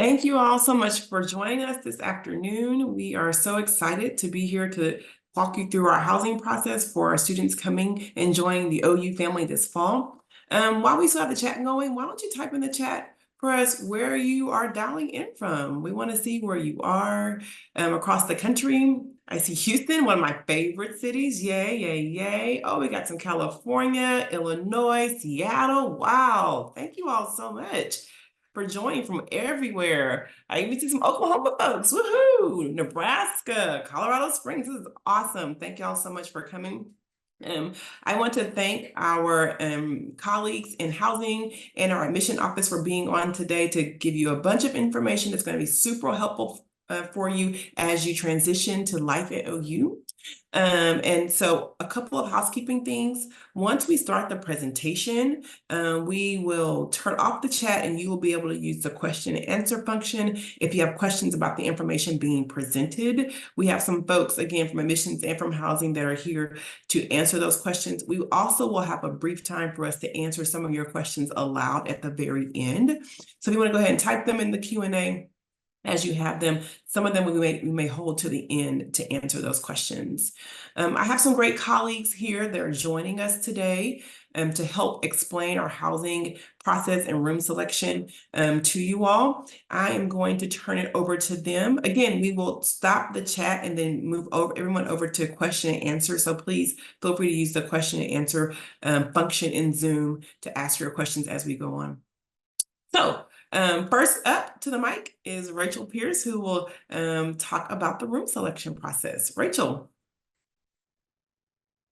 Thank you all so much for joining us this afternoon. We are so excited to be here to walk you through our housing process for our students coming and joining the OU family this fall. While we still have the chat going, why don't you type in the chat for us where you are dialing in from? We want to see where you are across the country. I see Houston, one of my favorite cities. Yay, yay, yay. Oh, we got some California, Illinois, Seattle. Wow. Thank you all so much for joining from everywhere. I even see some Oklahoma folks. Woohoo! Nebraska, Colorado Springs. This is awesome. Thank y'all so much for coming. I want to thank our colleagues in housing and our admission office for being on today to give you a bunch of information that's going to be super helpful for you as you transition to life at OU. And so a couple of housekeeping things. Once we start the presentation, we will turn off the chat and you will be able to use the question and answer function if you have questions about the information being presented. We have some folks, again, from admissions and from housing that are here to answer those questions. We also will have a brief time for us to answer some of your questions aloud at the very end. So if you want to go ahead and type them in the Q&A, as you have them, some of them we may hold to the end to answer those questions. I have some great colleagues here that are joining us today to help explain our housing process and room selection to you all. I am going to turn it over to them. Again, we will stop the chat and then move everyone over to question and answer. So please feel free to use the question and answer function in Zoom to ask your questions as we go on. So first up to the mic is Rachel Pierce, who will talk about the room selection process. Rachel.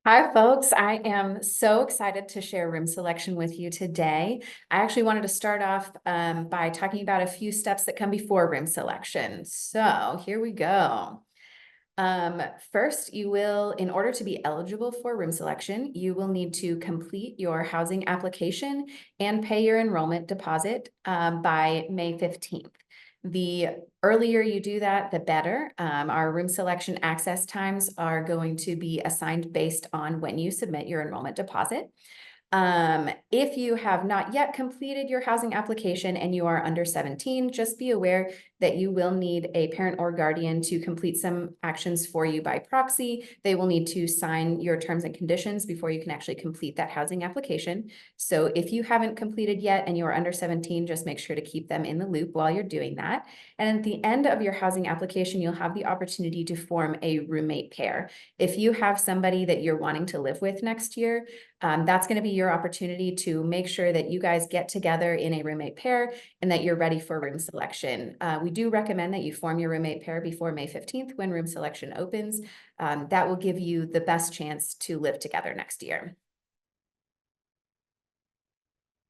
Hi, folks. I am so excited to share room selection with you today. I actually wanted to start off by talking about a few steps that come before room selection. So here we go. First, you will, in order to be eligible for room selection, you will need to complete your housing application and pay your enrollment deposit by May 15th. The earlier you do that, the better. Our room selection access times are going to be assigned based on when you submit your enrollment deposit. If you have not yet completed your housing application and you are under 17, just be aware that you will need a parent or guardian to complete some actions for you by proxy. They will need to sign your terms and conditions before you can actually complete that housing application. So if you haven't completed yet and you are under 17, just make sure to keep them in the loop while you're doing that. And at the end of your housing application, you'll have the opportunity to form a roommate pair. If you have somebody that you're wanting to live with next year, that's going to be your opportunity to make sure that you guys get together in a roommate pair and that you're ready for room selection. We do recommend that you form your roommate pair before May 15th when room selection opens. That will give you the best chance to live together next year.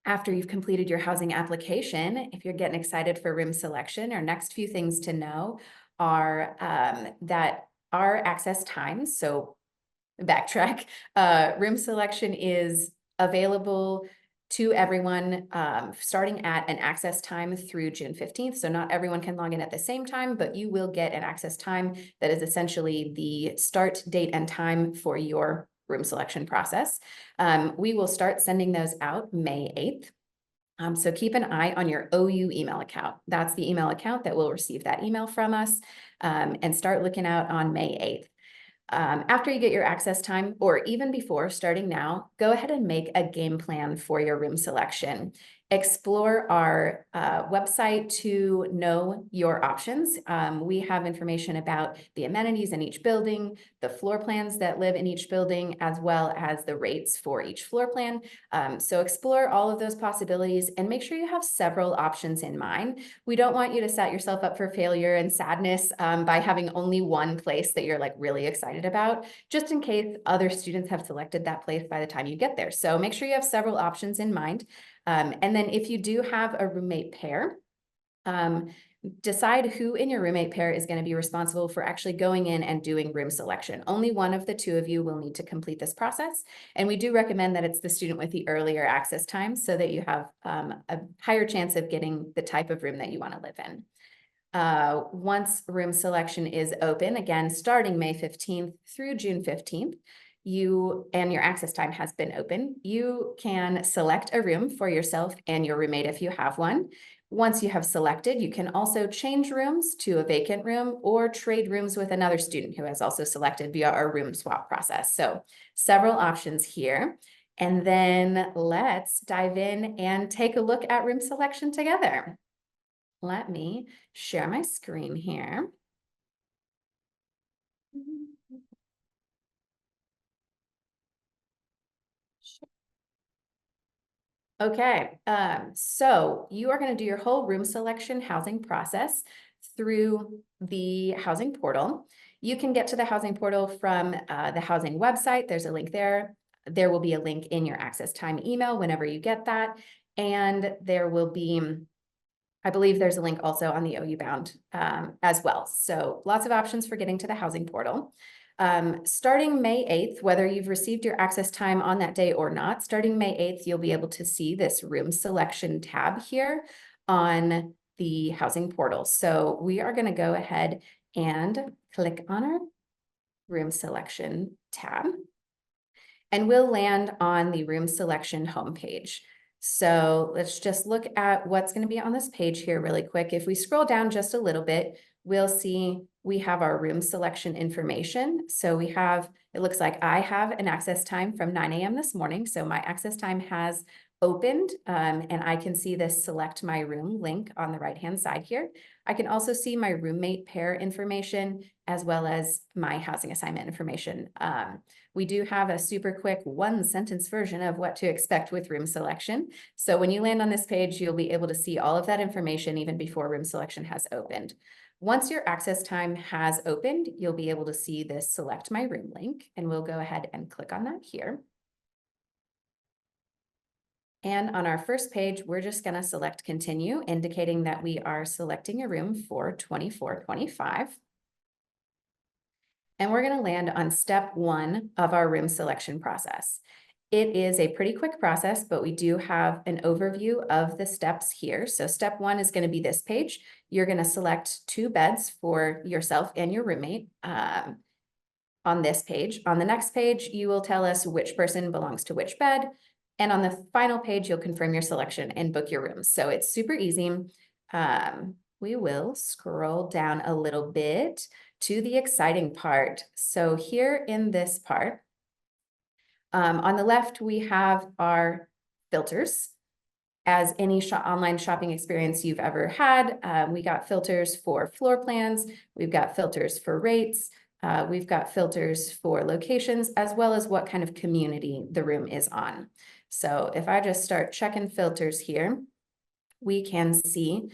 After you've completed your housing application, if you're getting excited for room selection, our next few things to know are that our access times, so backtrack, room selection is available to everyone starting at an access time through June 15th. So not everyone can log in at the same time, but you will get an access time that is essentially the start date and time for your room selection process. We will start sending those out May 8th. So keep an eye on your OU email account. That's the email account that will receive that email from us, and start looking out on May 8th. After you get your access time, or even before, starting now, go ahead and make a game plan for your room selection. Explore our website to know your options. We have information about the amenities in each building, the floor plans that live in each building, as well as the rates for each floor plan. So explore all of those possibilities and make sure you have several options in mind. We don't want you to set yourself up for failure and sadness by having only one place that you're like really excited about, just in case other students have selected that place by the time you get there. So make sure you have several options in mind. And then if you do have a roommate pair, decide who in your roommate pair is going to be responsible for actually going in and doing room selection. Only one of the two of you will need to complete this process. And we do recommend that it's the student with the earlier access time so that you have a higher chance of getting the type of room that you want to live in. Once room selection is open, again, starting May 15th through June 15th, and your access time has been open, you can select a room for yourself and your roommate if you have one. Once you have selected, you can also change rooms to a vacant room or trade rooms with another student who has also selected via our room swap process. So several options here. And then let's dive in and take a look at room selection together. Let me share my screen here. Okay, so you are going to do your whole room selection housing process through the housing portal. You can get to the housing portal from the housing website. There's a link there. There will be a link in your access time email whenever you get that. And there will be, I believe there's a link also on the OU Bound as well. So lots of options for getting to the housing portal. Starting May 8th, whether you've received your access time on that day or not, starting May 8th, you'll be able to see this room selection tab here on the housing portal. So we are going to go ahead and click on our room selection tab, and we'll land on the room selection homepage. So let's just look at what's going to be on this page here really quick. If we scroll down just a little bit, we'll see we have our room selection information. So we have, it looks like I have an access time from 9 a.m. this morning. So my access time has opened, and I can see this select my room link on the right-hand side here. I can also see my roommate pair information as well as my housing assignment information. We do have a super quick one-sentence version of what to expect with room selection. So when you land on this page, you'll be able to see all of that information even before room selection has opened. Once your access time has opened, you'll be able to see this select my room link, and we'll go ahead and click on that here. And on our first page, we're just going to select continue, indicating that we are selecting a room for 2425. And we're going to land on step 1 of our room selection process. It is a pretty quick process, but we do have an overview of the steps here. So step 1 is going to be this page. You're going to select 2 beds for yourself and your roommate on this page. On the next page, you will tell us which person belongs to which bed. And on the final page, you'll confirm your selection and book your rooms. So it's super easy. We will scroll down a little bit to the exciting part. So here in this part, on the left, we have our filters. As any online shopping experience you've ever had, we got filters for floor plans, we've got filters for rates, we've got filters for locations, as well as what kind of community the room is on. So if I just start checking filters here, we can see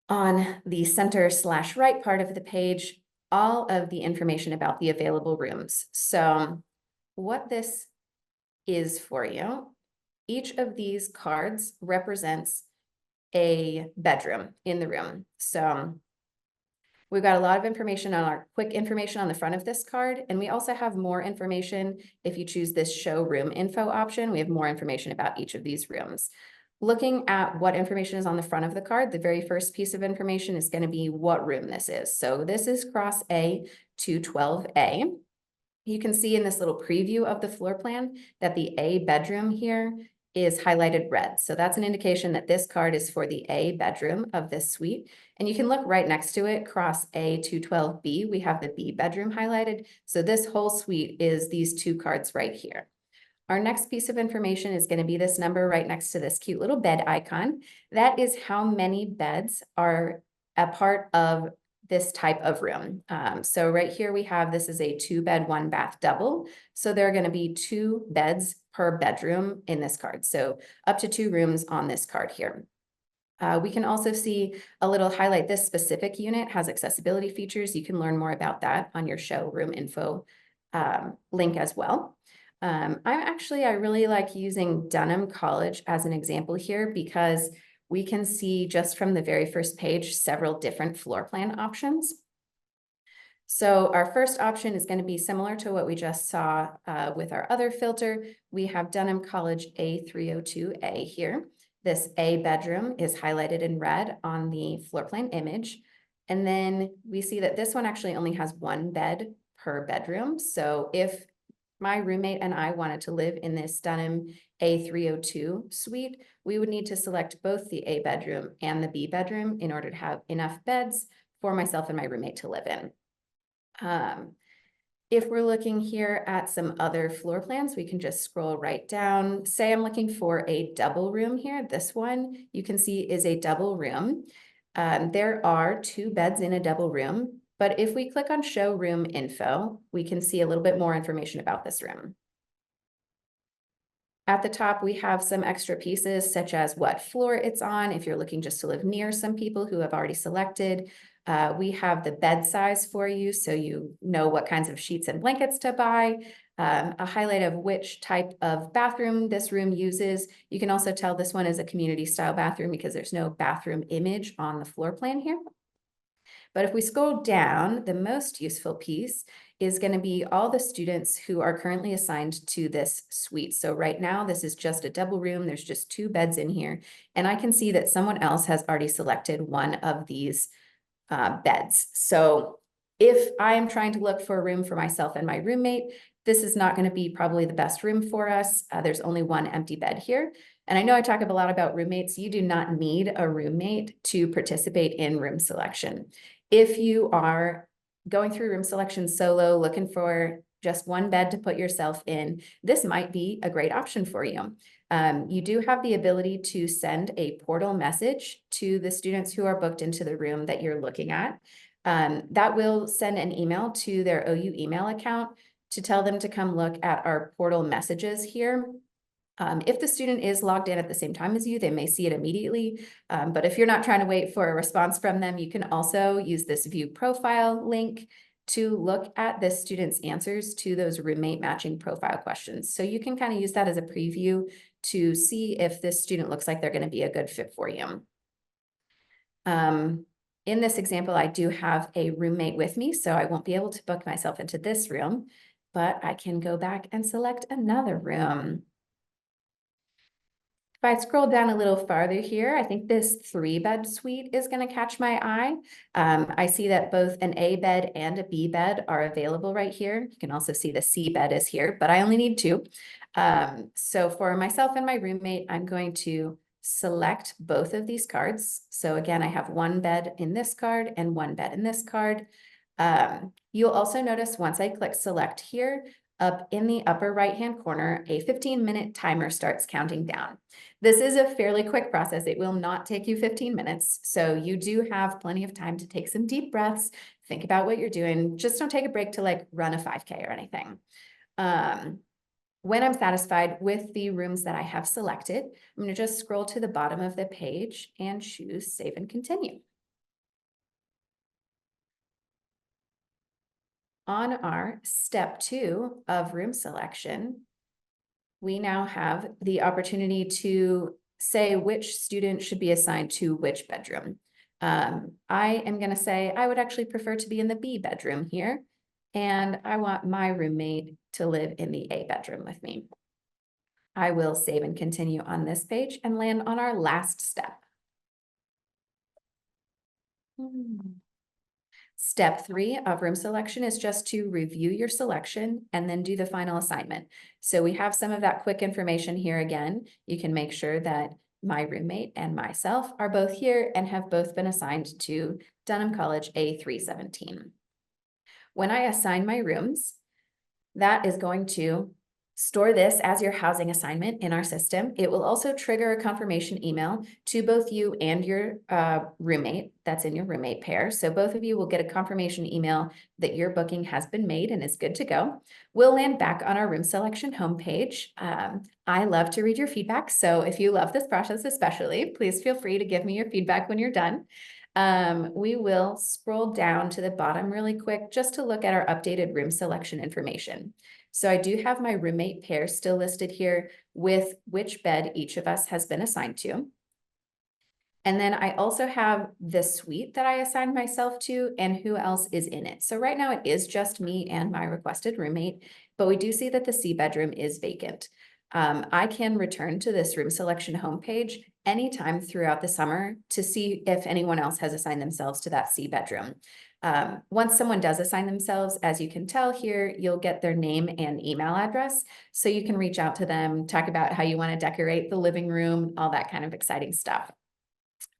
on the center/right part of the page, all of the information about the available rooms. So what this is for you, each of these cards represents a bedroom in the room. So we've got a lot of information on our quick information on the front of this card. And we also have more information. If you choose this show room info option, we have more information about each of these rooms. Looking at what information is on the front of the card, the very first piece of information is going to be what room this is. So this is cross A 212A. You can see in this little preview of the floor plan that the A bedroom here is highlighted red. So that's an indication that this card is for the A bedroom of this suite. And you can look right next to it, cross A 212B, we have the B bedroom highlighted. So this whole suite is these 2 cards right here. Our next piece of information is going to be this number right next to this cute little bed icon. That is how many beds are a part of this type of room. So right here we have, this is a 2-bed, 1-bath double. So there are going to be 2 beds per bedroom in this card. So up to 2 rooms on this card here. We can also see a little highlight. This specific unit has accessibility features. You can learn more about that on your show room info link as well. I really like using Dunham College as an example here because we can see just from the very first page several different floor plan options. So our first option is going to be similar to what we just saw with our other filter. We have Dunham College A302A here. This A bedroom is highlighted in red on the floor plan image. And then we see that this one actually only has 1 bed per bedroom. So if my roommate and I wanted to live in this Dunham A302 suite, we would need to select both the A bedroom and the B bedroom in order to have enough beds for myself and my roommate to live in. If we're looking here at some other floor plans, we can just scroll right down. Say I'm looking for a double room here. This one you can see is a double room. There are 2 beds in a double room, but if we click on show room info, we can see a little bit more information about this room. At the top, we have some extra pieces such as what floor it's on, if you're looking just to live near some people who have already selected. We have the bed size for you, so you know what kinds of sheets and blankets to buy. A highlight of which type of bathroom this room uses. You can also tell this one is a community style bathroom because there's no bathroom image on the floor plan here. But if we scroll down, the most useful piece is going to be all the students who are currently assigned to this suite. So right now, this is just a double room. There's just 2 beds in here. And I can see that someone else has already selected one of these beds. So if I am trying to look for a room for myself and my roommate, this is not going to be probably the best room for us. There's only 1 empty bed here. And I know I talk a lot about roommates. You do not need a roommate to participate in room selection. If you are going through room selection solo, looking for just 1 bed to put yourself in, this might be a great option for you. You do have the ability to send a portal message to the students who are booked into the room that you're looking at. That will send an email to their OU email account to tell them to come look at our portal messages here. If the student is logged in at the same time as you, they may see it immediately. But if you're not trying to wait for a response from them, you can also use this view profile link to look at the student's answers to those roommate matching profile questions. So you can kind of use that as a preview to see if this student looks like they're going to be a good fit for you. In this example, I do have a roommate with me, so I won't be able to book myself into this room, but I can go back and select another room. If I scroll down a little farther here, I think this 3-bed suite is going to catch my eye. I see that both an A bed and a B bed are available right here. You can also see the C bed is here, but I only need 2. So for myself and my roommate, I'm going to select both of these cards. So again, I have 1 bed in this card and 1 bed in this card. You'll also notice once I click select here, up in the upper right-hand corner, a 15-minute timer starts counting down. This is a fairly quick process. It will not take you 15 minutes. So you do have plenty of time to take some deep breaths, think about what you're doing. Just don't take a break to like run a 5K or anything. When I'm satisfied with the rooms that I have selected, I'm going to just scroll to the bottom of the page and choose Save and Continue. On our step 2 of room selection, we now have the opportunity to say which student should be assigned to which bedroom. I am going to say I would actually prefer to be in the B bedroom here, and I want my roommate to live in the A bedroom with me. I will save and continue on this page and land on our last step. Step 3 of room selection is just to review your selection and then do the final assignment. So we have some of that quick information here again. You can make sure that my roommate and myself are both here and have both been assigned to Dunham College A317. When I assign my rooms, that is going to store this as your housing assignment in our system. It will also trigger a confirmation email to both you and your roommate that's in your roommate pair. So both of you will get a confirmation email that your booking has been made and is good to go. We'll land back on our room selection homepage. I love to read your feedback. So if you love this process especially, please feel free to give me your feedback when you're done. We will scroll down to the bottom really quick just to look at our updated room selection information. So I do have my roommate pair still listed here with which bed each of us has been assigned to. And then I also have the suite that I assigned myself to and who else is in it. So right now it is just me and my requested roommate, but we do see that the C bedroom is vacant. I can return to this room selection homepage anytime throughout the summer to see if anyone else has assigned themselves to that C bedroom. Once someone does assign themselves, as you can tell here, you'll get their name and email address. So you can reach out to them, talk about how you want to decorate the living room, all that kind of exciting stuff.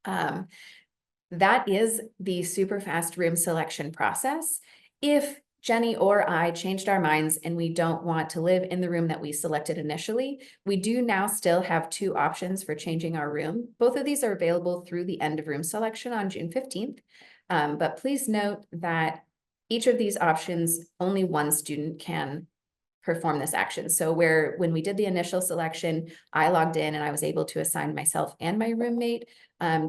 That is the super fast room selection process. If Jenny or I changed our minds and we don't want to live in the room that we selected initially, we do now still have 2 options for changing our room. Both of these are available through the end of room selection on June 15th. But please note that each of these options, only one student can perform this action. So when we did the initial selection, I logged in and I was able to assign myself and my roommate.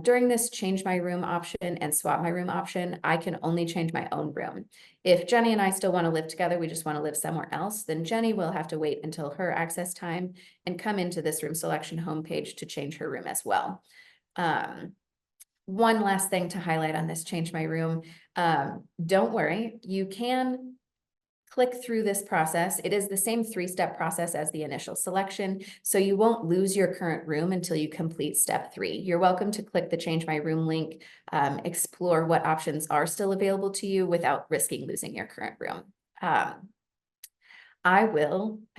During this change my room option and swap my room option, I can only change my own room. If Jenny and I still want to live together, we just want to live somewhere else, then Jenny will have to wait until her access time and come into this room selection homepage to change her room as well. One last thing to highlight on this change my room. Don't worry, you can click through this process. It is the same 3-step process as the initial selection, so you won't lose your current room until you complete step 3. You're welcome to click the change my room link, explore what options are still available to you without risking losing your current room. I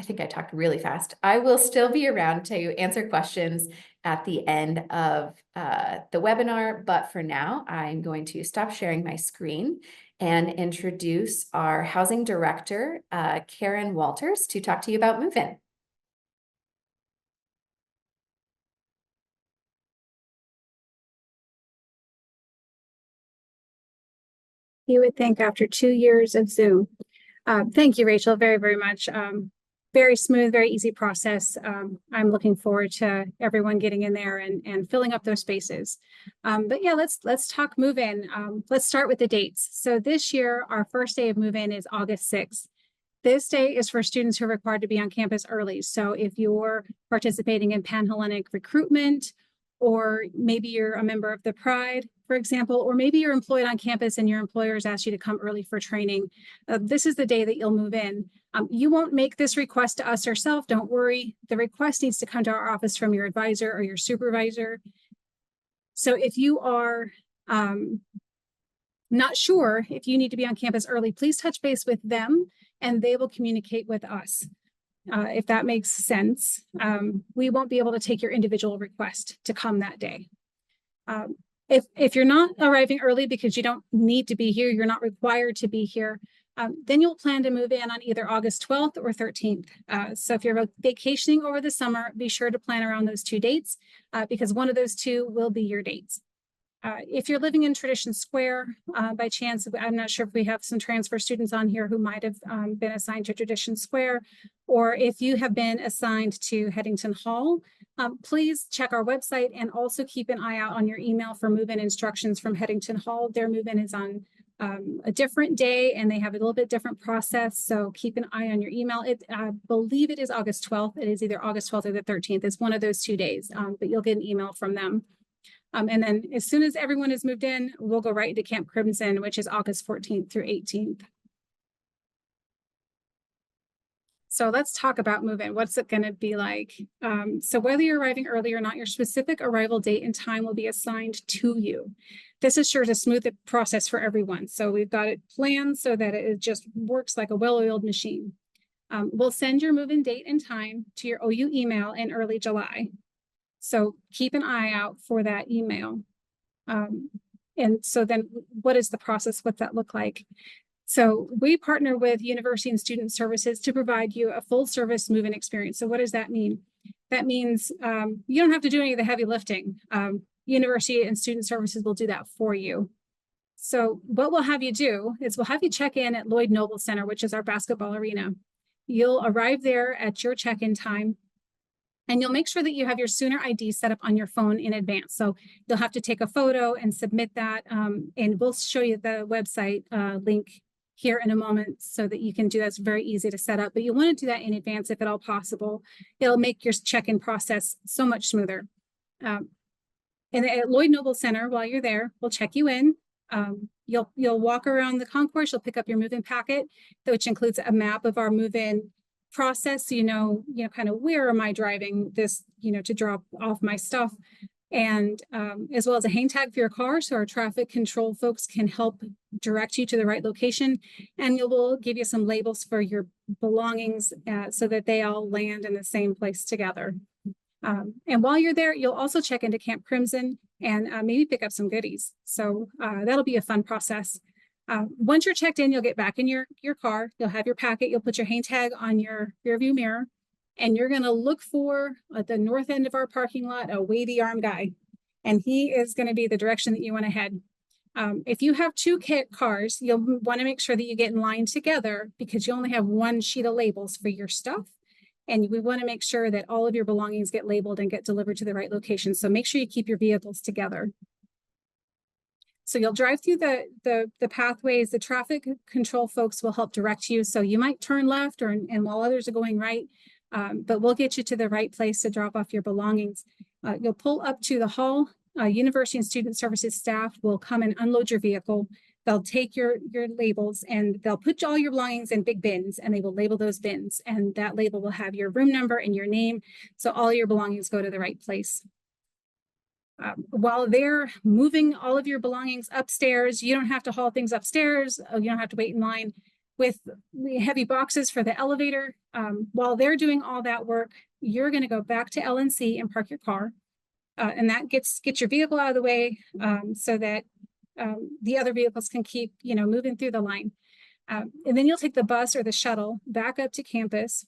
think I talked really fast. I will still be around to answer questions at the end of the webinar, but for now, I'm going to stop sharing my screen and introduce our housing director, Karen Walters, to talk to you about move-in. You would think after 2 years of Zoom. Thank you, Rachel, very, very much. Very smooth, very easy process. I'm looking forward to everyone getting in there and filling up those spaces. But yeah, let's talk move-in. Let's start with the dates. So this year, our first day of move-in is August 6th. This day is for students who are required to be on campus early. So if you're participating in Pan-Hellenic recruitment, or maybe you're a member of the Pride, for example, or maybe you're employed on campus and your employers asked you to come early for training, this is the day that you'll move in. You won't make this request to us yourself, don't worry. The request needs to come to our office from your advisor or your supervisor. So if you are not sure if you need to be on campus early, please touch base with them and they will communicate with us. If that makes sense, we won't be able to take your individual request to come that day. If you're not arriving early because you don't need to be here, you're not required to be here, then you'll plan to move in on either August 12th or 13th. So if you're vacationing over the summer, be sure to plan around those 2 dates because one of those 2 will be your dates. If you're living in Tradition Square, by chance, I'm not sure if we have some transfer students on here who might have been assigned to Tradition Square, or if you have been assigned to Headington Hall, please check our website and also keep an eye out on your email for move-in instructions from Headington Hall. Their move-in is on a different day and they have a little bit different process. So keep an eye on your email. I believe it is August 12th. It is either August 12th or the 13th. It's one of those 2 days, but you'll get an email from them. And then as soon as everyone has moved in, we'll go right into Camp Crimson, which is August 14th through 18th. So let's talk about move-in. What's it going to be like? So whether you're arriving early or not, your specific arrival date and time will be assigned to you. This is sure to smooth the process for everyone. So we've got it planned so that it just works like a well-oiled machine. We'll send your move-in date and time to your OU email in early July. So keep an eye out for that email. And so then what is the process? What's that look like? So we partner with University and Student Services to provide you a full service move-in experience. So what does that mean? That means you don't have to do any of the heavy lifting. University and Student Services will do that for you. So what we'll have you do is we'll have you check in at Lloyd Noble Center, which is our basketball arena. You'll arrive there at your check-in time. And you'll make sure that you have your Sooner ID set up on your phone in advance. So you'll have to take a photo and submit that. And we'll show you the website link here in a moment so that you can do that. It's very easy to set up, but you want to do that in advance if at all possible. It'll make your check-in process so much smoother. And at Lloyd Noble Center, while you're there, we'll check you in. You'll walk around the concourse. You'll pick up your move-in packet, which includes a map of our move-in process, so you know, kind of where am I driving this, to drop off my stuff, and as well as a hang tag for your car, so our traffic control folks can help direct you to the right location, and we'll give you some labels for your belongings so that they all land in the same place together. And while you're there, you'll also check into Camp Crimson and maybe pick up some goodies. So that'll be a fun process. Once you're checked in, you'll get back in your car, you'll have your packet, you'll put your hang tag on your rear view mirror, and you're gonna look for, at the north end of our parking lot, a wavy arm guy. And he is gonna be the direction that you wanna head. If you have two cars, you'll wanna make sure that you get in line together, because you only have one sheet of labels for your stuff. And we wanna make sure that all of your belongings get labeled and get delivered to the right location. So make sure you keep your vehicles together. So you'll drive through the pathways. The traffic control folks will help direct you. So you might turn left and while others are going right, but we'll get you to the right place to drop off your belongings. You'll pull up to the hall. University and Student Services staff will come and unload your vehicle. They'll take your labels and they'll put all your belongings in big bins, and they will label those bins. And that label will have your room number and your name. So all your belongings go to the right place. While they're moving all of your belongings upstairs, you don't have to haul things upstairs. You don't have to wait in line with the heavy boxes for the elevator. While they're doing all that work, you're going to go back to LNC and park your car. And that gets your vehicle out of the way so that the other vehicles can keep, moving through the line. And then you'll take the bus or the shuttle back up to campus.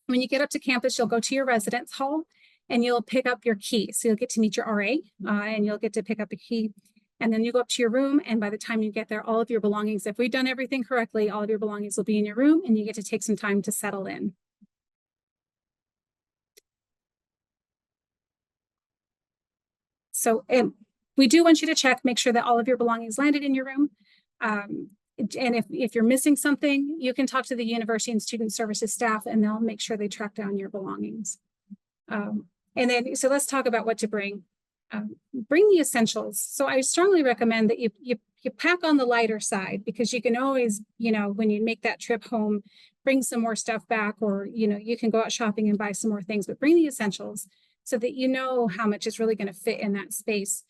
When you get up to campus, you'll go to your residence hall and you'll pick up your key. So you'll get to meet your RA and you'll get to pick up a key. And then you go up to your room, and by the time you get there, all of your belongings, if we've done everything correctly, all of your belongings will be in your room, and you get to take some time to settle in. So we do want you to check, make sure that all of your belongings landed in your room. And if you're missing something, you can talk to the University and Student Services staff, and they'll make sure they track down your belongings. And then, so let's talk about what to bring. Bring the essentials. So I strongly recommend that you pack on the lighter side, because you can always, when you make that trip home, bring some more stuff back, or, you can go out shopping and buy some more things, but bring the essentials so that you know how much is really going to fit in that space.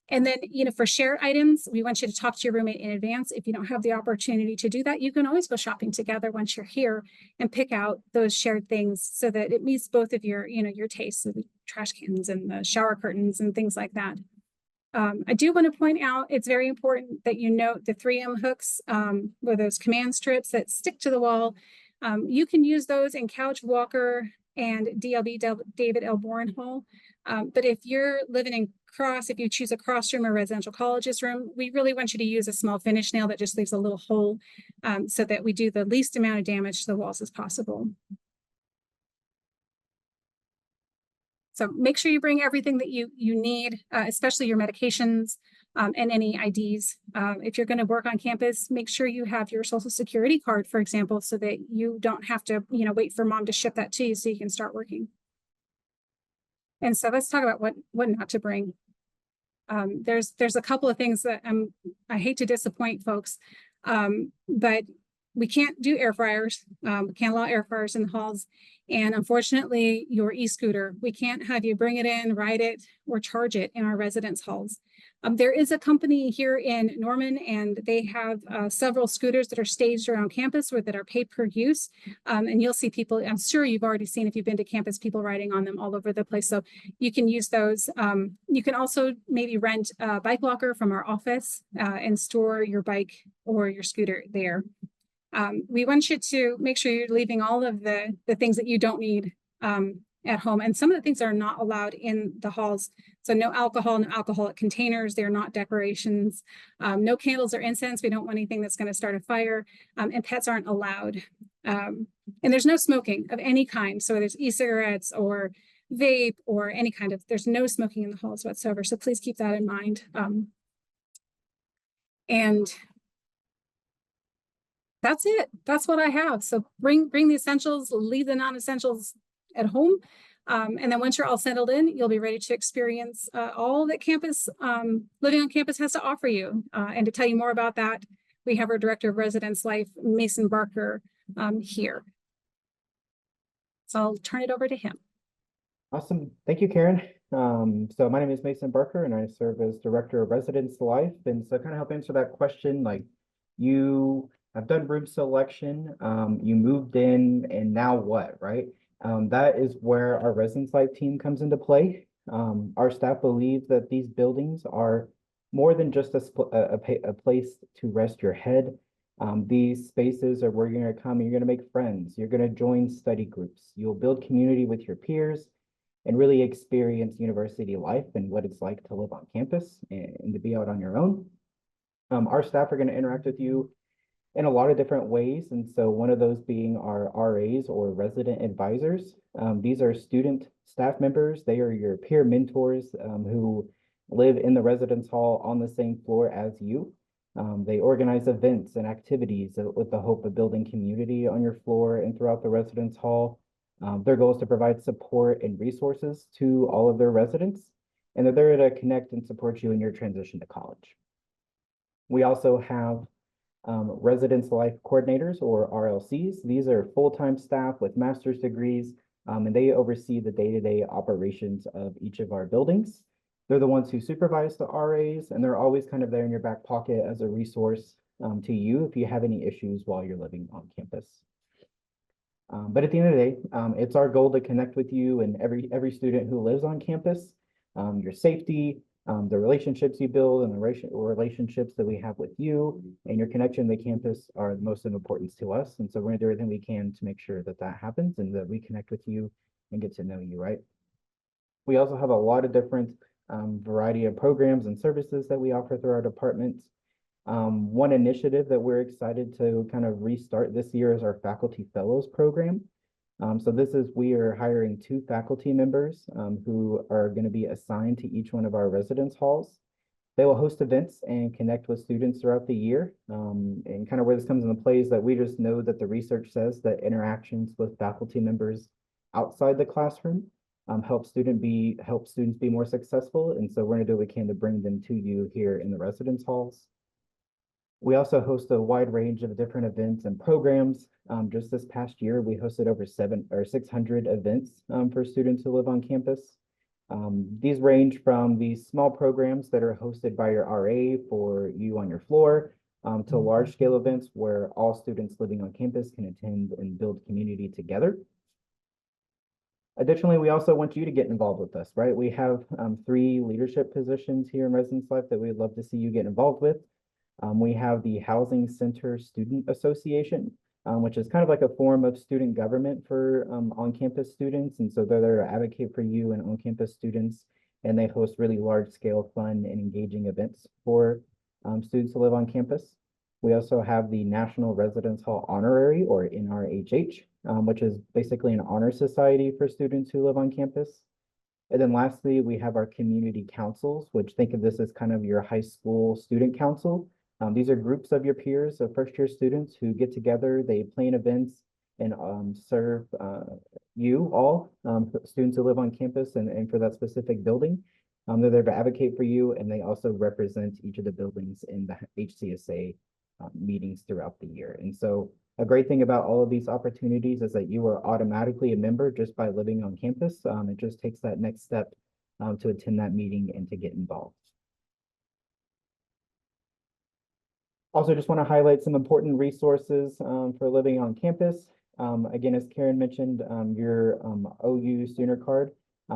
And then, for shared items, we want you to talk to your roommate in advance. If you don't have the opportunity to do that, you can always go shopping together once you're here and pick out those shared things so that it meets both of your, your tastes, so the trash cans and the shower curtains and things like that. I do want to point out, it's very important that you note the 3M hooks with those command strips that stick to the wall. You can use those in Couch Walker and DLB David L. Boren Hall. But if you're living in Cross, if you choose a Cross room or residential colleges room, we really want you to use a small finish nail that just leaves a little hole so that we do the least amount of damage to the walls as possible. So make sure you bring everything that you need, especially your medications and any IDs. If you're going to work on campus, make sure you have your Social Security card, for example, so that you don't have to, wait for mom to ship that to you so you can start working. And so let's talk about what not to bring. There's a couple of things that I hate to disappoint folks, but we can't do air fryers. We can't allow air fryers in the halls. And unfortunately, your e-scooter, we can't have you bring it in, ride it, or charge it in our residence halls. There is a company here in Norman, and they have several scooters that are staged around campus or that are pay per use. And you'll see people, I'm sure you've already seen, if you've been to campus, people riding on them all over the place. So you can use those. You can also maybe rent a bike locker from our office and store your bike or your scooter there. We want you to make sure you're leaving all of the things that you don't need at home. And some of the things are not allowed in the halls. So no alcohol, no alcoholic containers. They're not decorations. No candles or incense. We don't want anything that's going to start a fire. And pets aren't allowed. And there's no smoking of any kind. So there's e-cigarettes or vape or any kind of, there's no smoking in the halls whatsoever. So please keep that in mind. And that's it. That's what I have. So bring the essentials, leave the non-essentials at home. And then once you're all settled in, you'll be ready to experience all that campus, living on campus has to offer you. And to tell you more about that, we have our Director of Residence Life, Mason Barker, here. So I'll turn it over to him. Awesome. Thank you, Karen. So my name is Mason Barker and I serve as Director of Residence Life. And so kind of help answer that question, like you have done room selection, you moved in and now what, right? That is where our Residence Life team comes into play. Our staff believe that these buildings are more than just a place to rest your head. These spaces are where you're going to come and you're going to make friends. You're going to join study groups. You'll build community with your peers and really experience university life and what it's like to live on campus and to be out on your own. Our staff are going to interact with you in a lot of different ways. And so one of those being our RAs or resident advisors. These are student staff members. They are your peer mentors who live in the residence hall on the same floor as you. They organize events and activities with the hope of building community on your floor and throughout the residence hall. Their goal is to provide support and resources to all of their residents, and they're there to connect and support you in your transition to college. We also have Residence Life Coordinators or RLCs. These are full-time staff with master's degrees, and they oversee the day-to-day operations of each of our buildings. They're the ones who supervise the RAs, and they're always kind of there in your back pocket as a resource to you if you have any issues while you're living on campus. But at the end of the day, it's our goal to connect with you and every student who lives on campus, your safety, the relationships you build and the relationships that we have with you and your connection to the campus are the most of importance to us. And so we're gonna do everything we can to make sure that that happens and that we connect with you and get to know you, right? We also have a lot of different variety of programs and services that we offer through our departments. One initiative that we're excited to kind of restart this year is our Faculty Fellows program. So we are hiring 2 faculty members who are going to be assigned to each one of our residence halls. They will host events and connect with students throughout the year. And kind of where this comes into play is that we just know that the research says that interactions with faculty members outside the classroom help students be more successful. And so we're going to do what we can to bring them to you here in the residence halls. We also host a wide range of different events and programs. Just this past year, we hosted over 600 events for students who live on campus. These range from these small programs that are hosted by your RA for you on your floor to large scale events where all students living on campus can attend and build community together. Additionally, we also want you to get involved with us, right? We have 3 leadership positions here in Residence Life that we'd love to see you get involved with. We have the Housing Center Student Association, which is kind of like a form of student government for on-campus students. And so they're there to advocate for you and on-campus students. And they host really large-scale fun and engaging events for students who live on campus. We also have the National Residence Hall Honorary, or NRHH, which is basically an honor society for students who live on campus. And then lastly, we have our community councils, which think of this as kind of your high school student council. These are groups of your peers, of first-year students who get together, they plan events and serve you all, students who live on campus and for that specific building. They're there to advocate for you, and they also represent each of the buildings in the HCSA meetings throughout the year. And so a great thing about all of these opportunities is that you are automatically a member just by living on campus. It just takes that next step to attend that meeting and to get involved. Also, just want to highlight some important resources for living on campus. Again, as Karen mentioned, your OU student card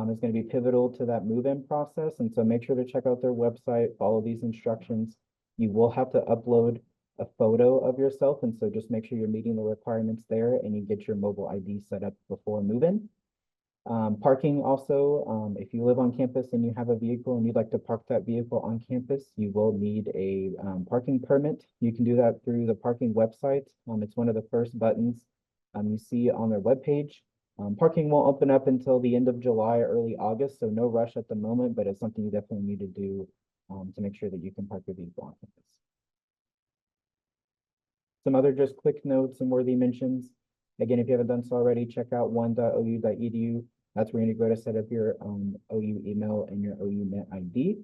is going to be pivotal to that move-in process. And so make sure to check out their website, follow these instructions. You will have to upload a photo of yourself. And so just make sure you're meeting the requirements there and you get your mobile ID set up before move-in. Parking also, if you live on campus and you have a vehicle and you'd like to park that vehicle on campus, you will need a parking permit. You can do that through the parking website. It's one of the first buttons you see on their webpage. Parking won't open up until the end of July, early August, so no rush at the moment, but it's something you definitely need to do to make sure that you can park your vehicle on campus. Some other just quick notes and worthy mentions. Again, if you haven't done so already, check out admissions.ou.edu. That's where you need to go to set up your OU email and your OU Net ID.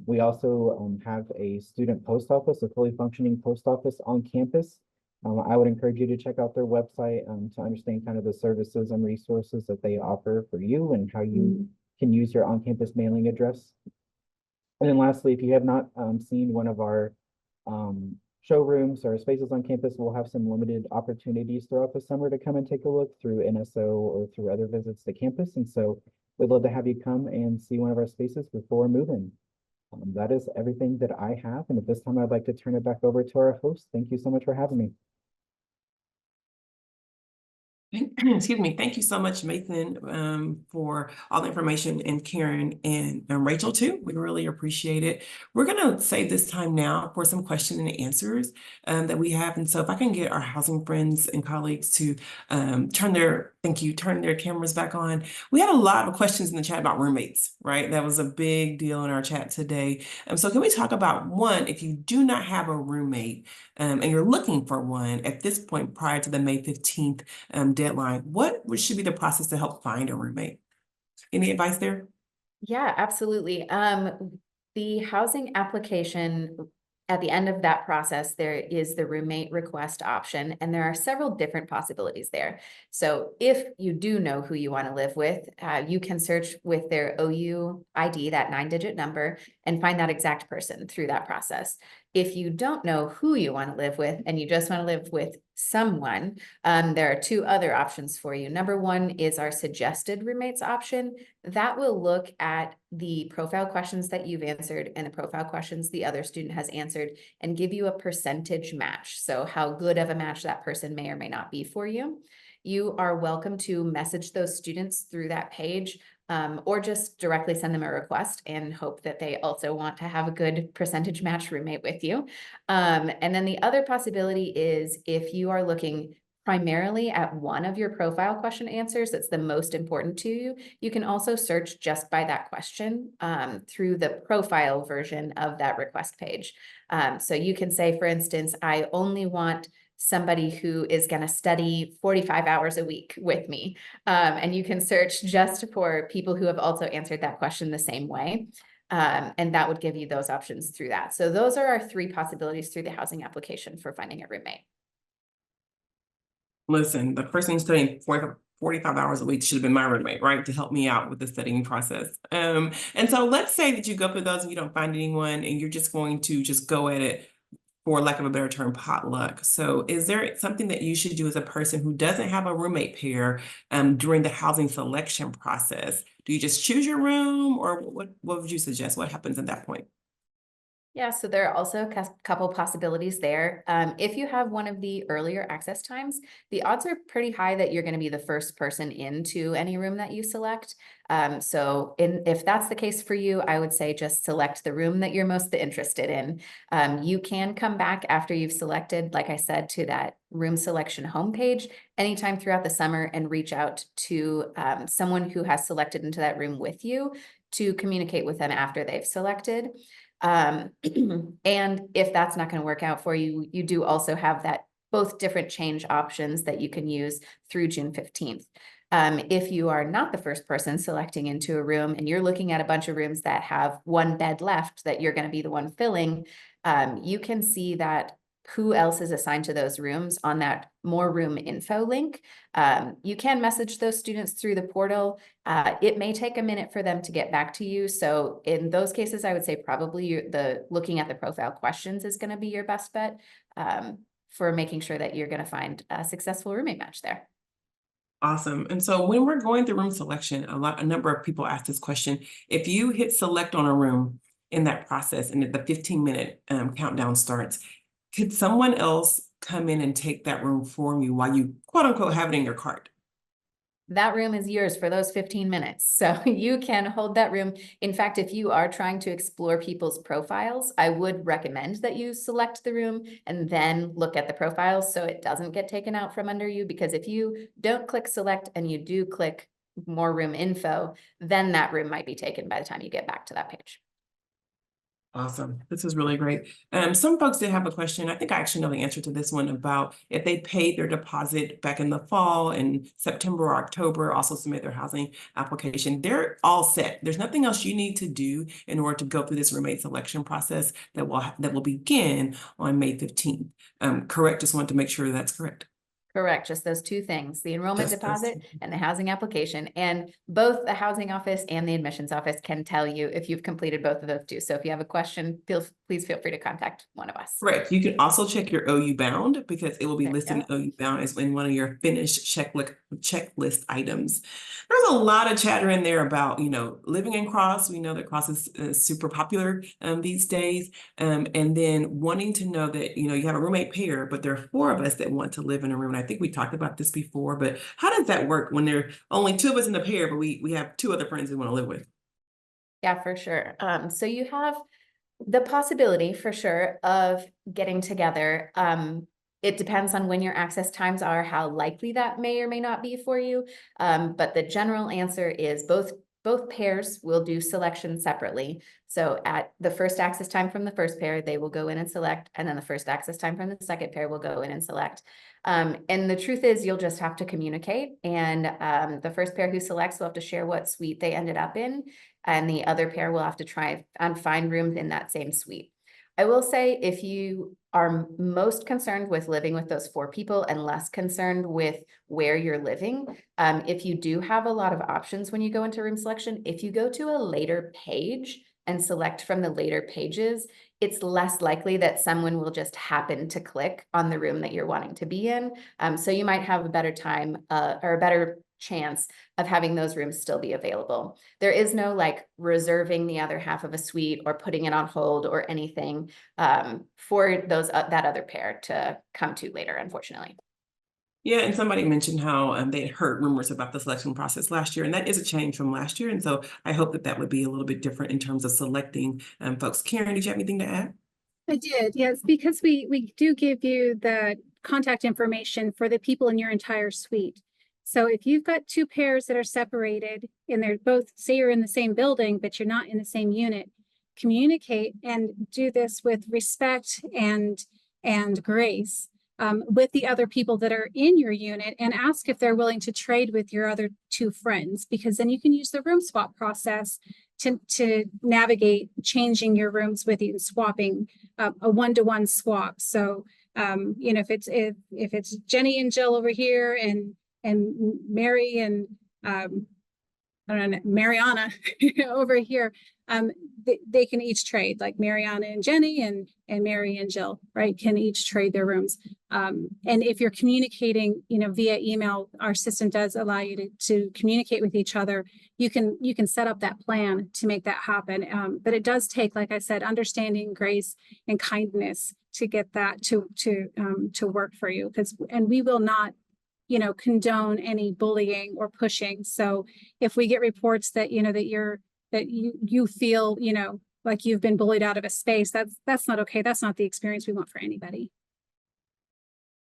We also have a student post office, a fully functioning post office on campus. I would encourage you to check out their website to understand kind of the services and resources that they offer for you and how you can use your on-campus mailing address. And then lastly, if you have not seen one of our showrooms or spaces on campus, we'll have some limited opportunities throughout the summer to come and take a look through NSO or through other visits to campus. And so we'd love to have you come and see one of our spaces before moving. That is everything that I have. And at this time, I'd like to turn it back over to our host. Thank you so much for having me. Excuse me. Thank you so much, Mason, for all the information, and Karen and Rachel too. We really appreciate it. We're going to save this time now for some questions and answers that we have. And so if I can get our housing friends and colleagues to turn their cameras back on. We had a lot of questions in the chat about roommates, right? That was a big deal in our chat today. So can we talk about one, if you do not have a roommate and you're looking for one at this point prior to the May 15th deadline, what should be the process to help find a roommate? Any advice there? Yeah, absolutely. The housing application, at the end of that process, there is the roommate request option, and there are several different possibilities there. So if you do know who you want to live with, you can search with their OU ID, that 9-digit number, and find that exact person through that process. If you don't know who you want to live with and you just want to live with someone, there are two other options for you. Number one is our suggested roommates option. That will look at the profile questions that you've answered and the profile questions the other student has answered and give you a percentage match. So how good of a match that person may or may not be for you. You are welcome to message those students through that page, or just directly send them a request and hope that they also want to have a good percentage match roommate with you. And then the other possibility is if you are looking primarily at one of your profile question answers that's the most important to you, you can also search just by that question through the profile version of that request page. So you can say, for instance, I only want somebody who is going to study 45 hours a week with me. And you can search just for people who have also answered that question the same way. And that would give you those options through that. So those are our three possibilities through the housing application for finding a roommate. Listen, the person studying 45 hours a week should have been my roommate, right? To help me out with the studying process. And so let's say that you go through those and you don't find anyone and you're just going to just go at it, for lack of a better term, potluck. So is there something that you should do as a person who doesn't have a roommate pair during the housing selection process? Do you just choose your room, or what would you suggest? What happens at that point? Yeah, so there are also a couple possibilities there. If you have one of the earlier access times, the odds are pretty high that you're going to be the first person into any room that you select. So if that's the case for you, I would say just select the room that you're most interested in. You can come back after you've selected, like I said, to that room selection homepage anytime throughout the summer and reach out to someone who has selected into that room with you to communicate with them after they've selected. And if that's not going to work out for you, you do also have that both different change options that you can use through June 15th. If you are not the first person selecting into a room and you're looking at a bunch of rooms that have one bed left that you're going to be the one filling, you can see that who else is assigned to those rooms on that more room info link. You can message those students through the portal. It may take a minute for them to get back to you. So in those cases, I would say probably looking at the profile questions is going to be your best bet for making sure that you're going to find a successful roommate match there. Awesome. And so when we're going through room selection, a number of people ask this question. If you hit select on a room in that process and the 15-minute countdown starts, could someone else come in and take that room for you while you quote unquote have it in your cart? That room is yours for those 15 minutes. So you can hold that room. In fact, if you are trying to explore people's profiles, I would recommend that you select the room and then look at the profiles so it doesn't get taken out from under you. Because if you don't click select and you do click more room info, then that room might be taken by the time you get back to that page. Awesome. This is really great. Some folks did have a question. I think I actually know the answer to this one about if they paid their deposit back in the fall in September or October, also submit their housing application. They're all set. There's nothing else you need to do in order to go through this roommate selection process that will begin on May 15th. Correct? Just want to make sure that's correct. Correct, just those two things, the enrollment Just those deposit two. and the housing application. And both the housing office and the admissions office can tell you if you've completed both of those two. So if you have a question, please feel free to contact one of us. Correct. You can also check your OU bound because it will be There you listed go. in OU bound as in one of your finished checklist items. There's a lot of chatter in there about, living in Cross. We know that Cross is super popular these days. And then wanting to know that, you have a roommate pair, but there are 4 of us that want to live in a room. And I think we talked about this before, but how does that work when there are only 2 of us in the pair, but we have 2 other friends we want to live with? Yeah, for sure. So you have the possibility for sure of getting together. It depends on when your access times are, how likely that may or may not be for you. But the general answer is both pairs will do selection separately. So at the first access time from the first pair, they will go in and select, and then the first access time from the second pair will go in and select. And the truth is you'll just have to communicate, and the first pair who selects will have to share what suite they ended up in, and the other pair will have to try and find rooms in that same suite. I will say if you are most concerned with living with those 4 people and less concerned with where you're living, if you do have a lot of options when you go into room selection, if you go to a later page and select from the later pages, it's less likely that someone will just happen to click on the room that you're wanting to be in. So you might have a better time or a better chance of having those rooms still be available. There is no like reserving the other half of a suite or putting it on hold or anything for that other pair to come to later, unfortunately. Yeah, and somebody mentioned how they had heard rumors about the selection process last year, and that is a change from last year. And so I hope that would be a little bit different in terms of selecting folks. Karen, did you have anything to add? I did, yes, because we do give you the contact information for the people in your entire suite. So if you've got 2 pairs that are separated and they're both, say you're in the same building, but you're not in the same unit, communicate and do this with respect and grace with the other people that are in your unit, and ask if they're willing to trade with your other 2 friends, because then you can use the room swap process to navigate changing your rooms with you, swapping a 1-to-1 swap. So if it's Jenny and Jill over here and Mary and I don't know, Mariana over here, they can each trade, like Mariana and Jenny and Mary and Jill, right, can each trade their rooms. And if you're communicating, via email, our system does allow you to communicate with each other. You can set up that plan to make that happen. But it does take, like I said, understanding, grace, and kindness to get that to work for you. And we will not condone any bullying or pushing. So if we get reports that you feel like you've been bullied out of a space, that's not okay. That's not the experience we want for anybody.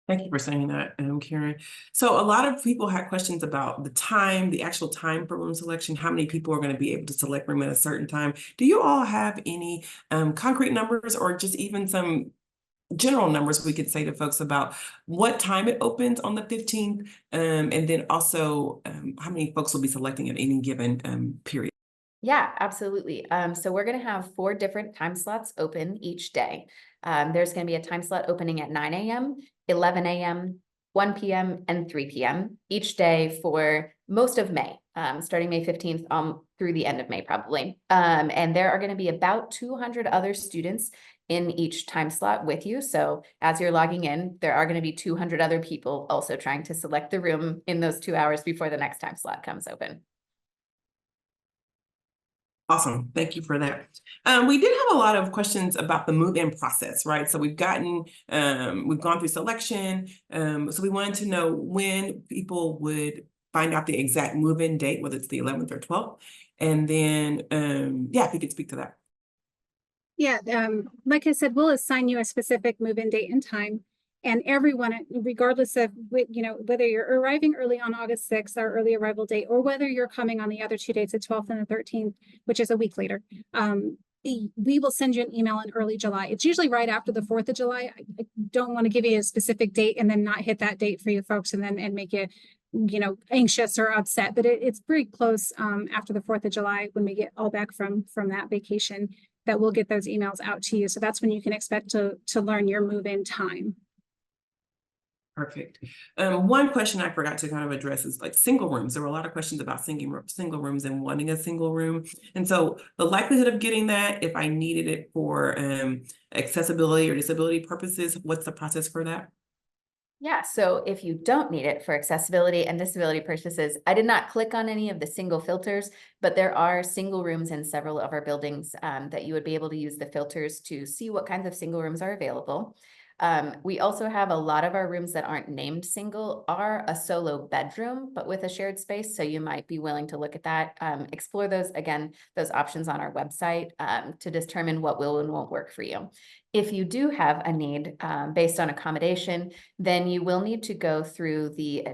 Thank you for saying that, Karen. So a lot of people had questions about the actual time for room selection, how many people are going to be able to select room at a certain time. Do you all have any concrete numbers or just even some general numbers we could say to folks about what time it opens on the 15th, and then also how many folks will be selecting at any given period? Yeah, absolutely. So we're going to have 4 different time slots open each day. There's going to be a time slot opening at 9 a.m., 11 a.m., 1 p.m., and 3 p.m. each day for most of May, starting May 15th through the end of May, probably. And there are going to be about 200 other students in each time slot with you. So as you're logging in, there are going to be 200 other people also trying to select the room in those 2 hours before the next time slot comes open. Awesome. Thank you for that. We did have a lot of questions about the move-in process, right? So we've gone through selection. So we wanted to know when people would find out the exact move-in date, whether it's the 11th or 12th. And then, if you could speak to that. Yeah, like I said, we'll assign you a specific move-in date and time. And everyone, regardless of whether you're arriving early on August 6th, our early arrival date, or whether you're coming on the other 2 dates, the 12th and the 13th, which is a week later, we will send you an email in early July. It's usually right after the 4th of July. I don't want to give you a specific date and then not hit that date for you folks and make you, anxious or upset, but it's pretty close after the 4th of July when we get all back from that vacation that we'll get those emails out to you. So that's when you can expect to learn your move-in time. Perfect. One question I forgot to kind of address is like single rooms. There were a lot of questions about single rooms and wanting a single room. And so the likelihood of getting that, if I needed it for accessibility or disability purposes, what's the process for that? Yeah, so if you don't need it for accessibility and disability purposes, I did not click on any of the single filters, but there are single rooms in several of our buildings that you would be able to use the filters to see what kinds of single rooms are available. We also have a lot of our rooms that aren't named single are a solo bedroom, but with a shared space. So you might be willing to look at that, explore those options on our website to determine what will and won't work for you. If you do have a need based on accommodation, then you will need to go through the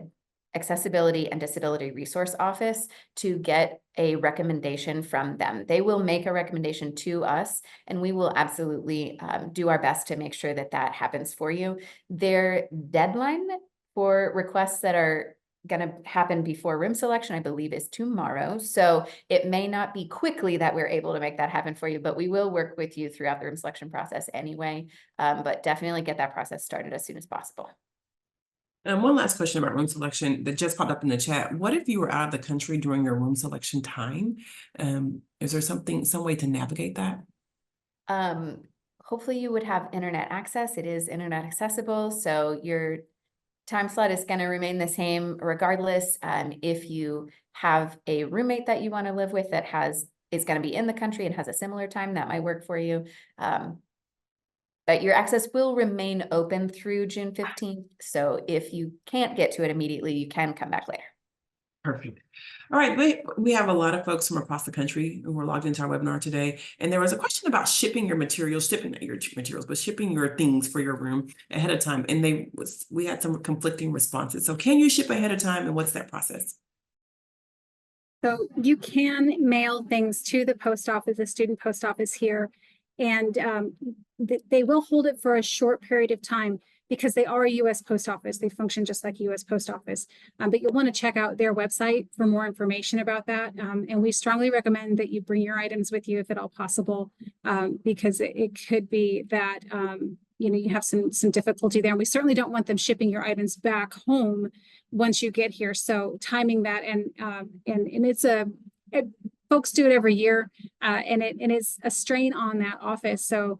Accessibility and Disability Resource Office to get a recommendation from them. They will make a recommendation to us, and we will absolutely do our best to make sure that that happens for you. Their deadline for requests that are going to happen before room selection, I believe, is tomorrow. So it may not be quickly that we're able to make that happen for you, but we will work with you throughout the room selection process anyway. But definitely get that process started as soon as possible. And one last question about room selection that just popped up in the chat. What if you were out of the country during your room selection time? Is there some way to navigate that? Hopefully you would have internet access. It is internet accessible, so your time slot is going to remain the same regardless. If you have a roommate that you want to live with that is going to be in the country and has a similar time, that might work for you. But your access will remain open through June 15th. So if you can't get to it immediately, you can come back later. Perfect. All right, we have a lot of folks from across the country who were logged into our webinar today. And there was a question about shipping your materials, shipping your things for your room ahead of time. And we had some conflicting responses. So can you ship ahead of time, and what's that process? So you can mail things to the post office, the student post office here, and they will hold it for a short period of time because they are a U.S. post office. They function just like a U.S. post office. But you'll want to check out their website for more information about that. And we strongly recommend that you bring your items with you if at all possible, because it could be that you have some difficulty there. And we certainly don't want them shipping your items back home once you get here. So timing that and folks do it every year, and it's a strain on that office. So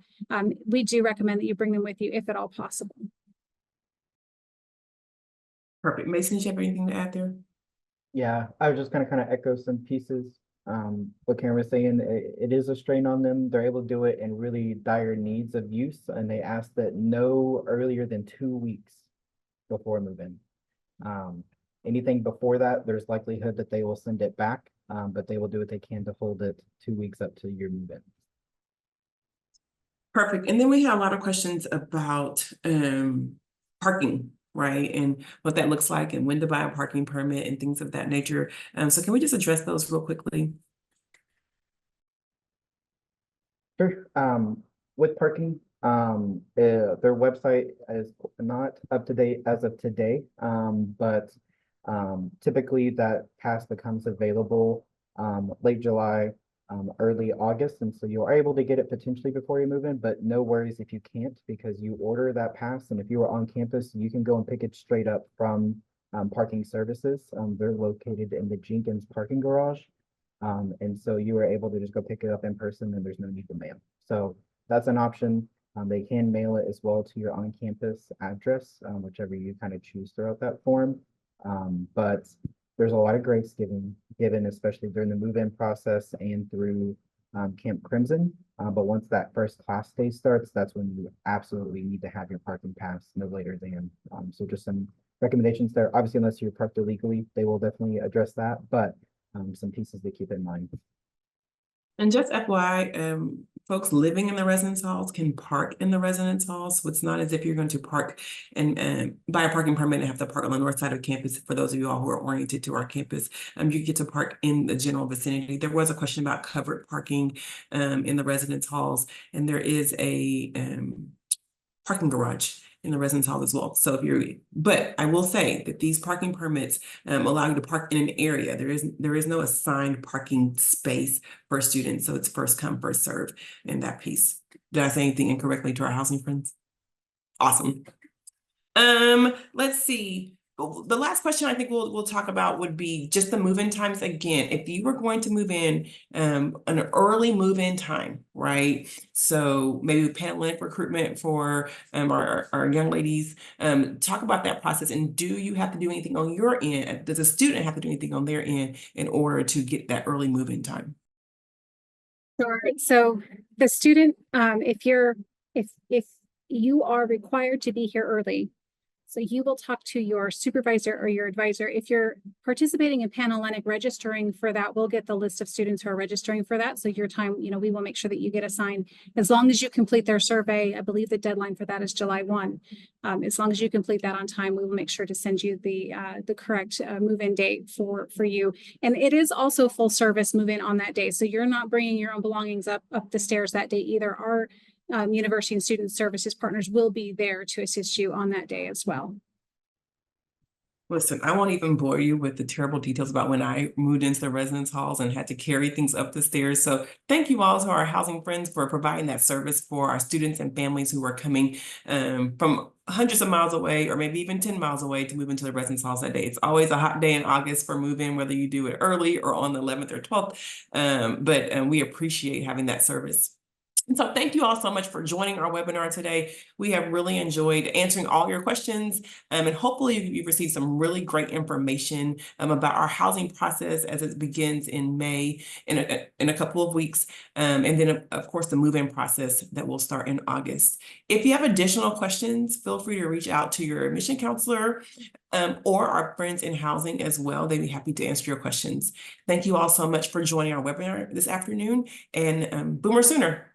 we do recommend that you bring them with you if at all possible. Perfect. Mason, do you have anything to add there? Yeah, I was just gonna kind of echo some pieces. What Karen was saying, it is a strain on them. They're able to do it in really dire needs of use, and they ask that no earlier than 2 weeks before move-in. Anything before that, there's likelihood that they will send it back, but they will do what they can to hold it 2 weeks up to your move-in. Perfect. And then we have a lot of questions about parking, right? And what that looks like and when to buy a parking permit and things of that nature. So can we just address those real quickly? Sure. With parking, their website is not up to date as of today, but typically that pass becomes available late July, early August, and so you are able to get it potentially before you move in, but no worries if you can't, because you order that pass, and if you are on campus, you can go and pick it straight up from parking services. They're located in the Jenkins parking garage. And so you are able to just go pick it up in person, and there's no need to mail. So that's an option. They can mail it as well to your on-campus address, whichever you kind of choose throughout that form. But there's a lot of grace given, especially during the move-in process and through Camp Crimson. But once that first class day starts, that's when you absolutely need to have your parking pass no later than. So just some recommendations there. Obviously, unless you're parked illegally, they will definitely address that. But some pieces to keep in mind. And just FYI, folks living in the residence halls can park in the residence halls. So it's not as if you're going to park and buy a parking permit and have to park on the north side of campus. For those of you all who are oriented to our campus, you get to park in the general vicinity. There was a question about covered parking in the residence halls, and there is a parking garage in the residence hall as well. So but I will say that these parking permits allow you to park in an area. There is no assigned parking space for students. So it's first come, first serve in that piece. Did I say anything incorrectly to our housing friends? Awesome. Let's see. The last question I think we'll talk about would be just the move-in times again. If you were going to move in an early move-in time, right? So maybe Panhellenic recruitment for our young ladies. Talk about that process, and do you have to do anything on your end? Does a student have to do anything on their end in order to get that early move-in time? Sure. So the student, if you are required to be here early, so you will talk to your supervisor or your advisor. If you're participating in Panhellenic, registering for that, we'll get the list of students who are registering for that. So your time, we will make sure that you get assigned as long as you complete their survey. I believe the deadline for that is July 1. As long as you complete that on time, we will make sure to send you the correct move-in date for you. And it is also full service move-in on that day. So you're not bringing your own belongings up the stairs that day either. Our University and Student Services partners will be there to assist you on that day as well. Listen, I won't even bore you with the terrible details about when I moved into the residence halls and had to carry things up the stairs. So thank you all to our housing friends for providing that service for our students and families who are coming from hundreds of miles away or maybe even 10 miles away to move into the residence halls that day. It's always a hot day in August for move-in, whether you do it early or on the 11th or 12th. But we appreciate having that service. And so thank you all so much for joining our webinar today. We have really enjoyed answering all your questions, and hopefully you've received some really great information about our housing process as it begins in May in a couple of weeks. And then of course the move-in process that will start in August. If you have additional questions, feel free to reach out to your admission counselor or our friends in housing as well. They'd be happy to answer your questions. Thank you all so much for joining our webinar this afternoon, and Boomer Sooner.